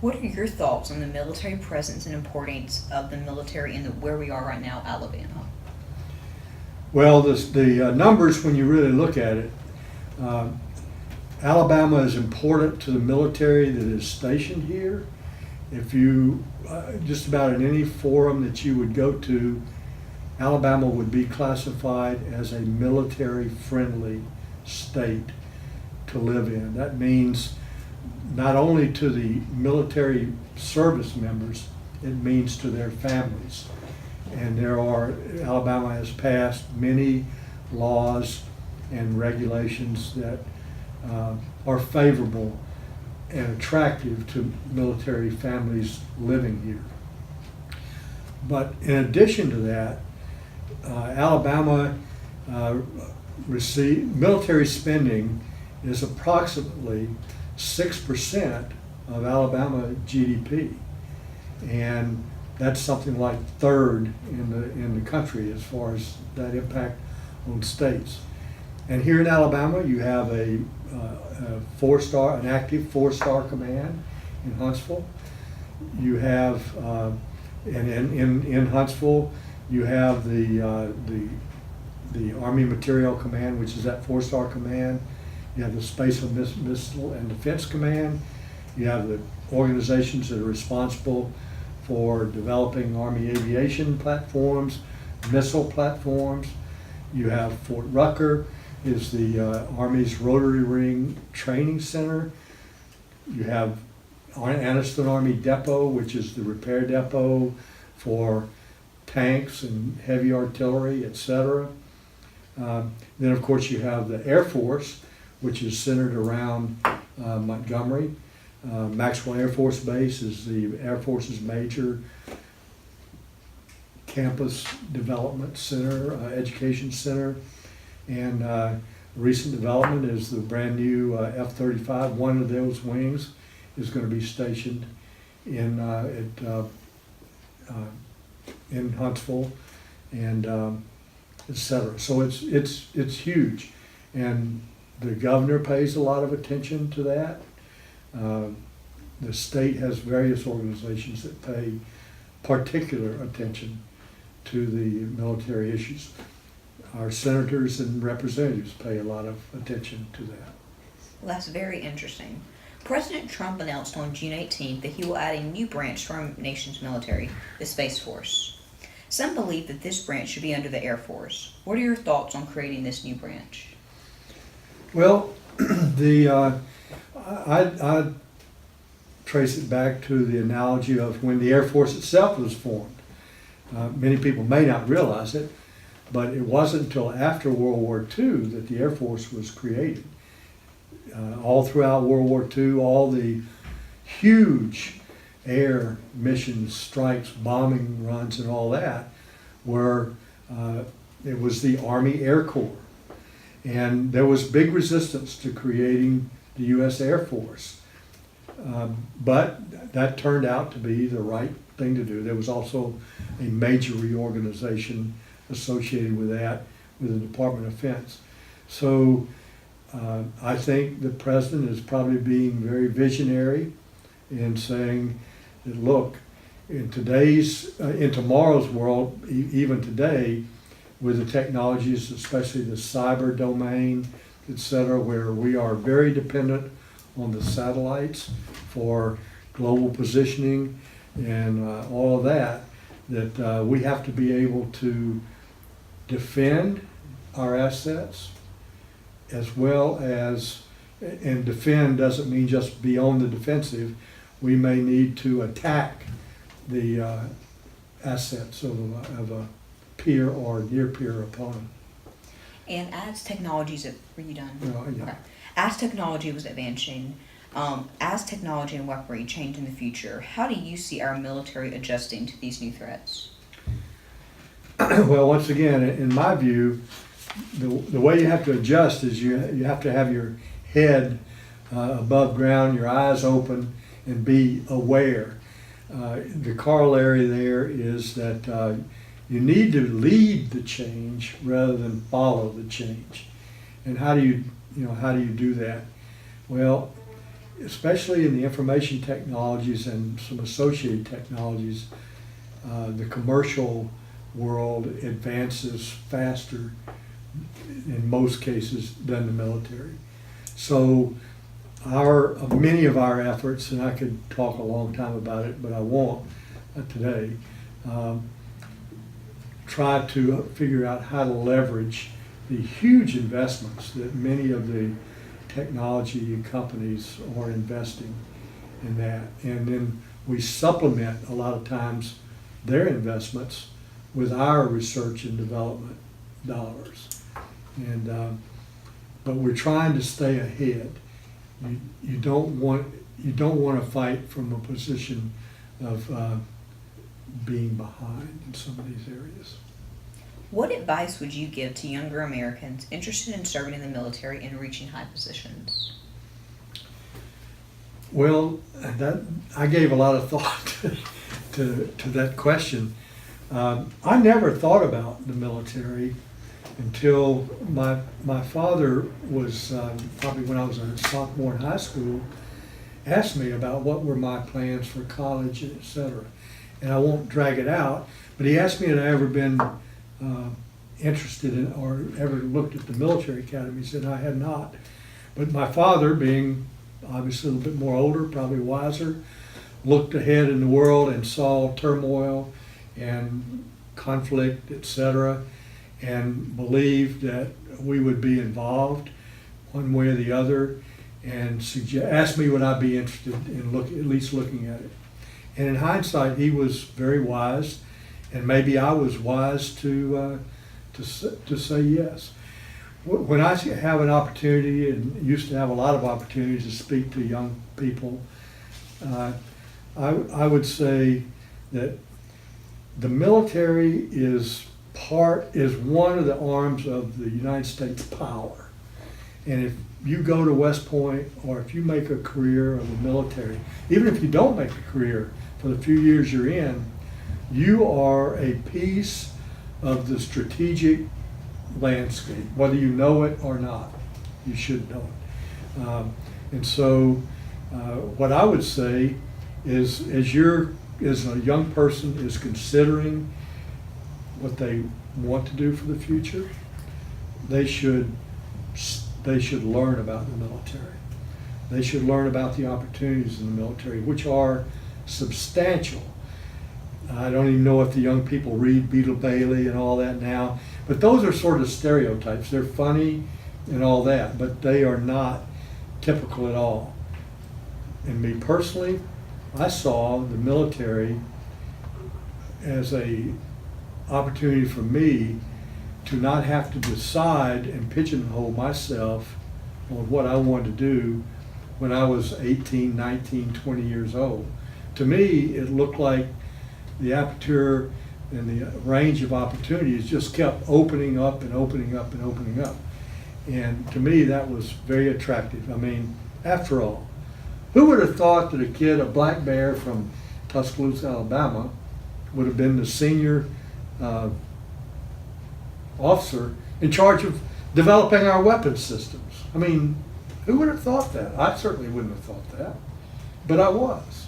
What are your thoughts on the military presence and importance of the military in where we are right now, Alabama? Well, the numbers, when you really look at it, uh, Alabama is important to the military that is stationed here. If you, just about in any forum that you would go to, Alabama would be classified as a military-friendly state to live in. That means not only to the military service members, it means to their families. And Alabama has passed many laws and regulations that are favorable and attractive to military families living here. But in addition to that, Alabama military spending is approximately 6% of Alabama GDP, and that's something like third in the country as far as that impact on states. And here in Alabama, you have an active four-star command in Huntsville. You have, in Huntsville, you have the Army Material Command, which is that four-star command. You have the Space and Missile and Defense Command. You have the organizations that are responsible for developing Army aviation platforms, missile platforms. You have Fort Rucker is the Army's Rotary Ring Training Center. You have Anniston Army Depot, which is the repair depot for tanks and heavy artillery, etc. Then, of course, you have the Air Force, which is centered around Montgomery. Maxwell Air Force Base is the Air Force's major campus development center, education center. And recent development is the brand new F-35. One of those wings is going to be stationed in Huntsville, and etc. So it's huge, and the governor pays a lot of attention to that. The state has various organizations that pay particular attention to the military issues. Our senators and representatives pay a lot of attention to that. Well, that's very interesting. President Trump announced on June 18th that he will add a new branch to our nation's military, the Space Force. Some believe that this branch should be under the Air Force. What are your thoughts on creating this new branch? Well, I trace it back to the analogy of when the Air Force itself was formed. Many people may not realize it, but it wasn't until after World War II that the Air Force was created. All throughout World War II, all the huge air missions, strikes, bombing runs, and all that it was the Army Air Corps. And there was big resistance to creating the U.S. Air Force. But that turned out to be the right thing to do. There was also a major reorganization associated with that, with the Department of Defense. So I think the president is probably being very visionary in saying that, look, in tomorrow's world, even today, with the technologies, especially the cyber domain, et cetera, where we are very dependent on the satellites for global positioning and all of that, that we have to be able to defend our assets as well as, and defend doesn't mean just be on the defensive, we may need to attack the assets of a peer or near peer opponent. And as technologies, were you done? No, yeah. Okay. As technology was advancing, as technology and weaponry change in the future, how do you see our military adjusting to these new threats? Well, once again, in my view, the way you have to adjust is you have to have your head above ground, your eyes open, and be aware. The corollary there is that you need to lead the change rather than follow the change. And how do you do that? Well, especially in the information technologies and some associated technologies, the commercial world advances faster in most cases than the military. So many of our efforts, and I could talk a long time about it, but I won't today, try to figure out how to leverage the huge investments that many of the technology companies are investing in that. And then we supplement a lot of times their investments with our research and development dollars. And but we're trying to stay ahead. You don't want to fight from a position of being behind in some of these areas. What advice would you give to younger Americans interested in serving in the military and reaching high positions? Well, I gave a lot of thought to that question. I never thought about the military until my father was, probably when I was a sophomore in high school, asked me about what were my plans for college, etc. And I won't drag it out, but he asked me had I ever been interested in or ever looked at the military academies, and I had not. But my father, being obviously a little bit more older, probably wiser, looked ahead in the world and saw turmoil and conflict, etc., and believed that we would be involved one way or the other, and asked me would I be interested in at least looking at it. And in hindsight, he was very wise, and maybe I was wise to say yes. When I have an opportunity, and used to have a lot of opportunities to speak to young people, I would say that the military is one of the arms of the United States power. And if you go to West Point, or if you make a career of the military, even if you don't make a career for the few years you're in, you are a piece of the strategic landscape, whether you know it or not. You should know it. And so what I would say is, as a young person is considering what they want to do for the future, they should learn about the military. They should learn about the opportunities in the military, which are substantial. I don't even know if the young people read Beetle Bailey and all that now, but those are sort of stereotypes. They're funny and all that, but they are not typical at all. And me personally, I saw the military as a opportunity for me to not have to decide and pigeonhole myself on what I wanted to do when I was 18, 19, 20 years old. To me, it looked like the aperture and the range of opportunities just kept opening up and opening up and opening up. And to me, that was very attractive. I mean, after all, who would have thought that a black bear from Tuscaloosa, Alabama, would have been the senior officer in charge of developing our weapons systems? I mean, who would have thought that? I certainly wouldn't have thought that, but I was.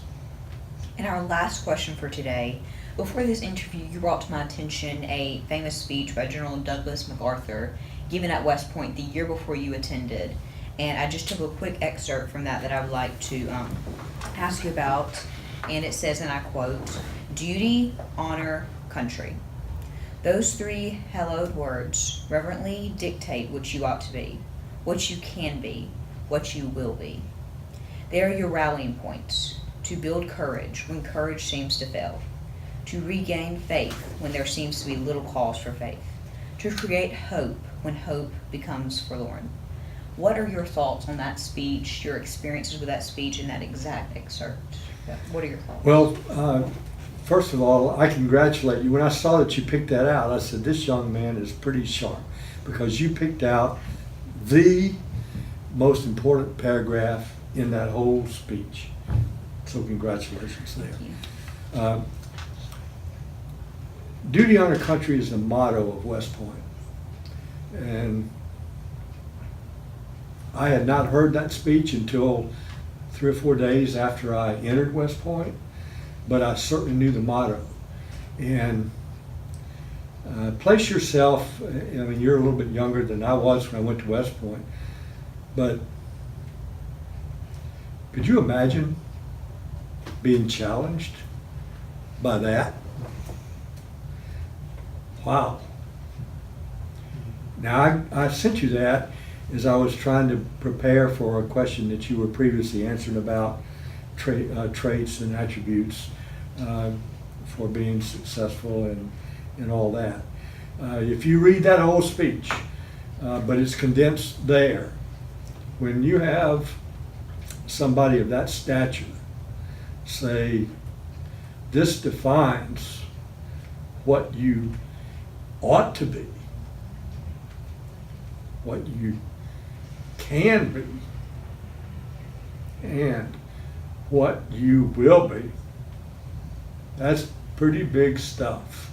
And our last question for today. Before this interview, you brought to my attention a famous speech by General Douglas MacArthur given at West Point the year before you attended. And I just took a quick excerpt from that I would like to ask you about. And it says, and I quote, "Duty, honor, country. Those three hallowed words reverently dictate what you ought to be, what you can be, what you will be. They are your rallying points to build courage when courage seems to fail, to regain faith when there seems to be little cause for faith, to create hope when hope becomes forlorn." What are your thoughts on that speech, your experiences with that speech and that exact excerpt? What are your thoughts? Well, first of all, I congratulate you. When I saw that you picked that out, I said, this young man is pretty sharp, because you picked out the most important paragraph in that whole speech. So congratulations there. Thank you. Duty, honor, country is the motto of West Point. And I had not heard that speech until 3 or 4 days after I entered West Point, but I certainly knew the motto. And place yourself, I mean, you're a little bit younger than I was when I went to West Point, but could you imagine being challenged by that? Wow. Now, I sent you that as I was trying to prepare for a question that you were previously answering about traits and attributes for being successful and all that. If you read that whole speech, but it's condensed there, when you have somebody of that stature say, this defines what you ought to be, what you can be, and what you will be, that's pretty big stuff.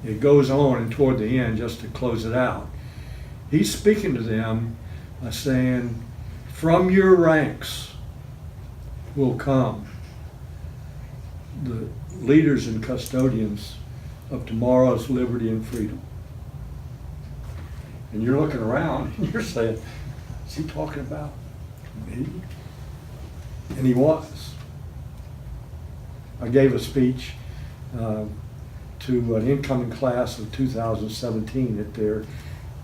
It goes on, and toward the end, just to close it out, he's speaking to them saying, from your ranks will come the leaders and custodians of tomorrow's liberty and freedom. And you're looking around and you're saying, is he talking about me? And he was. I gave a speech to an incoming class of 2017 at their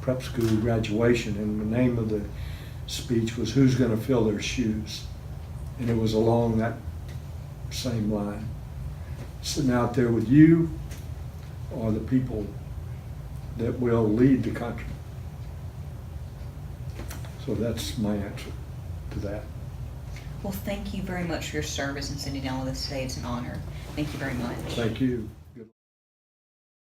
prep school graduation, and the name of the speech was Who's Going to Fill Their Shoes? And it was along that same line. Sitting out there with you are the people that will lead the country. So that's my answer to that. Well, thank you very much for your service and sitting down with us today. It's an honor. Thank you very much. Thank you.